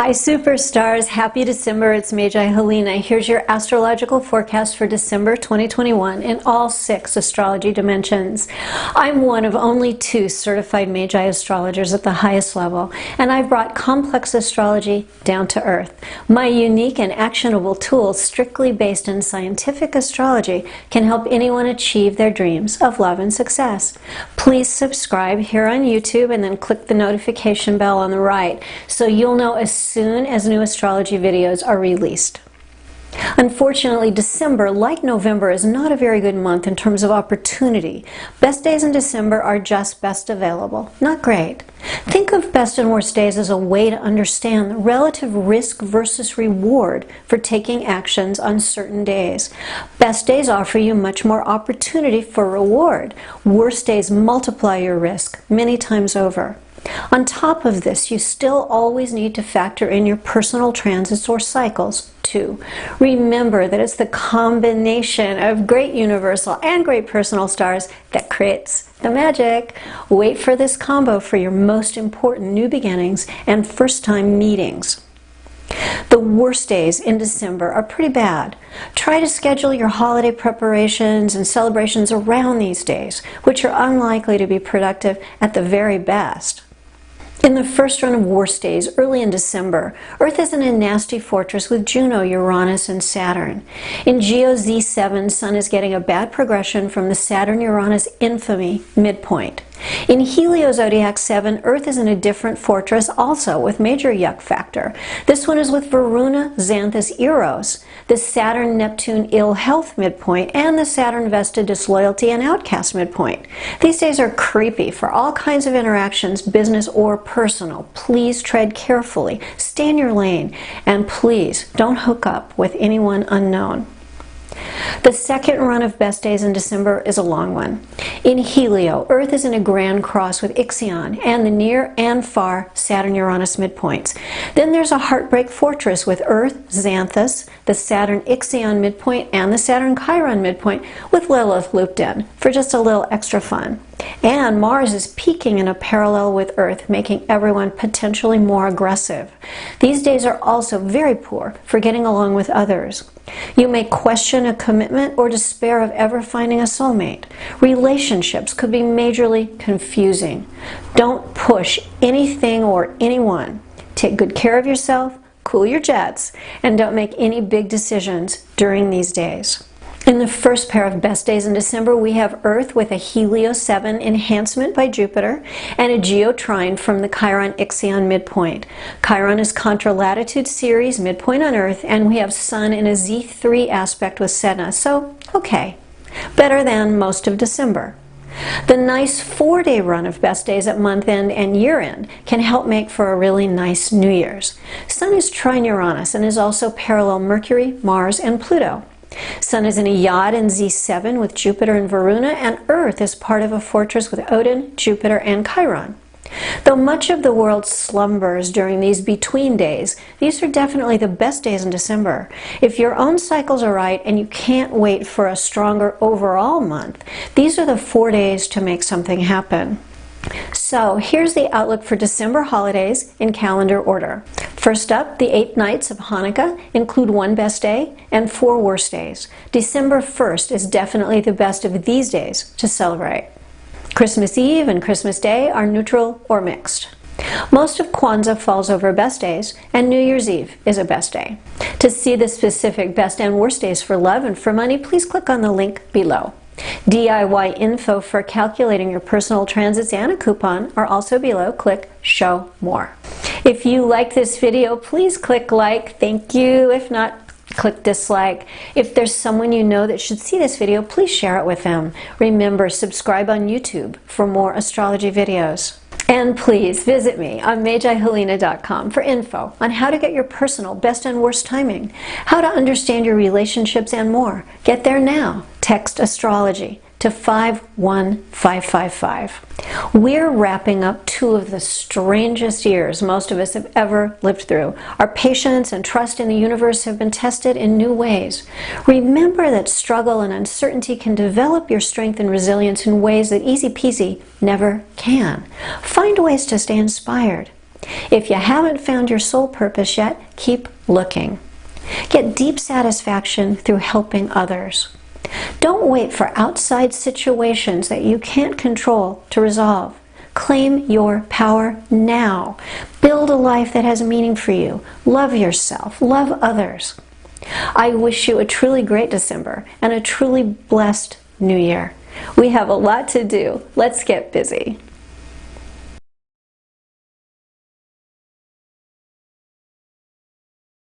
Hi superstars, happy December, it's Magi Helena. Here's your astrological forecast for December 2021 in all 6 astrology dimensions. I'm one of only 2 certified Magi astrologers at the highest level, and I've brought complex astrology down to earth. My unique and actionable tools, strictly based in scientific astrology, can help anyone achieve their dreams of love and success. Please subscribe here on YouTube and then click the notification bell on the right so you'll know as soon as new astrology videos are released. Unfortunately, December, like November, is not a very good month in terms of opportunity. Best days in December are just best available, not great. Think of best and worst days as a way to understand the relative risk versus reward for taking actions on certain days. Best days offer you much more opportunity for reward. Worst days multiply your risk many times over. On top of this, you still always need to factor in your personal transits or cycles too. Remember that it's the combination of great universal and great personal stars that creates the magic. Wait for this combo for your most important new beginnings and first-time meetings. The worst days in December are pretty bad. Try to schedule your holiday preparations and celebrations around these days, which are unlikely to be productive at the very best. In the first run of worst days, early in December, Earth is in a nasty fortress with Juno, Uranus, and Saturn. In Geo Z7, Sun is getting a bad progression from the Saturn-Uranus infamy midpoint. In Helio Zodiac 7, Earth is in a different fortress also with major yuck factor. This one is with Varuna, Xanthus, Eros, the Saturn-Neptune ill health midpoint, and the Saturn-vested disloyalty and outcast midpoint. These days are creepy for all kinds of interactions, business or personal. Please tread carefully, stay in your lane, and please don't hook up with anyone unknown. The second run of best days in December is a long one. In Helio, Earth is in a grand cross with Ixion and the near and far Saturn-Uranus midpoints. Then there's a heartbreak fortress with Earth, Xanthus, the Saturn-Ixion midpoint, and the Saturn-Chiron midpoint with Lilith looped in for just a little extra fun. And Mars is peaking in a parallel with Earth, making everyone potentially more aggressive. These days are also very poor for getting along with others. You may question a commitment or despair of ever finding a soulmate. Relationships could be majorly confusing. Don't push anything or anyone. Take good care of yourself, cool your jets, and don't make any big decisions during these days. In the first pair of best days in December, we have Earth with a Helio 7 enhancement by Jupiter and a geotrine from the Chiron-Ixion midpoint. Chiron is contra latitude Ceres, midpoint on Earth, and we have Sun in a Z3 aspect with Sedna, so okay, better than most of December. The nice 4-day run of best days at month end and year end can help make for a really nice New Year's. Sun is trine Uranus and is also parallel Mercury, Mars, and Pluto. Sun is in a yod in Z7 with Jupiter and Varuna, and Earth is part of a fortress with Odin, Jupiter, and Chiron. Though much of the world slumbers during these between days, these are definitely the best days in December. If your own cycles are right and you can't wait for a stronger overall month, these are the 4 days to make something happen. So here's the outlook for December holidays in calendar order. First up, the 8 nights of Hanukkah include 1 best day and 4 worst days. December 1st is definitely the best of these days to celebrate. Christmas Eve and Christmas Day are neutral or mixed. Most of Kwanzaa falls over best days, and New Year's Eve is a best day. To see the specific best and worst days for love and for money, please click on the link below. DIY info for calculating your personal transits and a coupon are also below. Click Show More. If you like this video, please click like. Thank you. If not, click dislike. If there's someone you know that should see this video, please share it with them. Remember, subscribe on YouTube for more astrology videos. And please visit me on MagiHelena.com for info on how to get your personal best and worst timing, how to understand your relationships, and more. Get there now. Text astrology to 51555. We're wrapping up 2 of the strangest years most of us have ever lived through. Our patience and trust in the universe have been tested in new ways. Remember that struggle and uncertainty can develop your strength and resilience in ways that easy peasy never can. Find ways to stay inspired. If you haven't found your soul purpose yet, keep looking. Get deep satisfaction through helping others. Don't wait for outside situations that you can't control to resolve. Claim your power now. Build a life that has meaning for you. Love yourself. Love others. I wish you a truly great December and a truly blessed New Year. We have a lot to do. Let's get busy.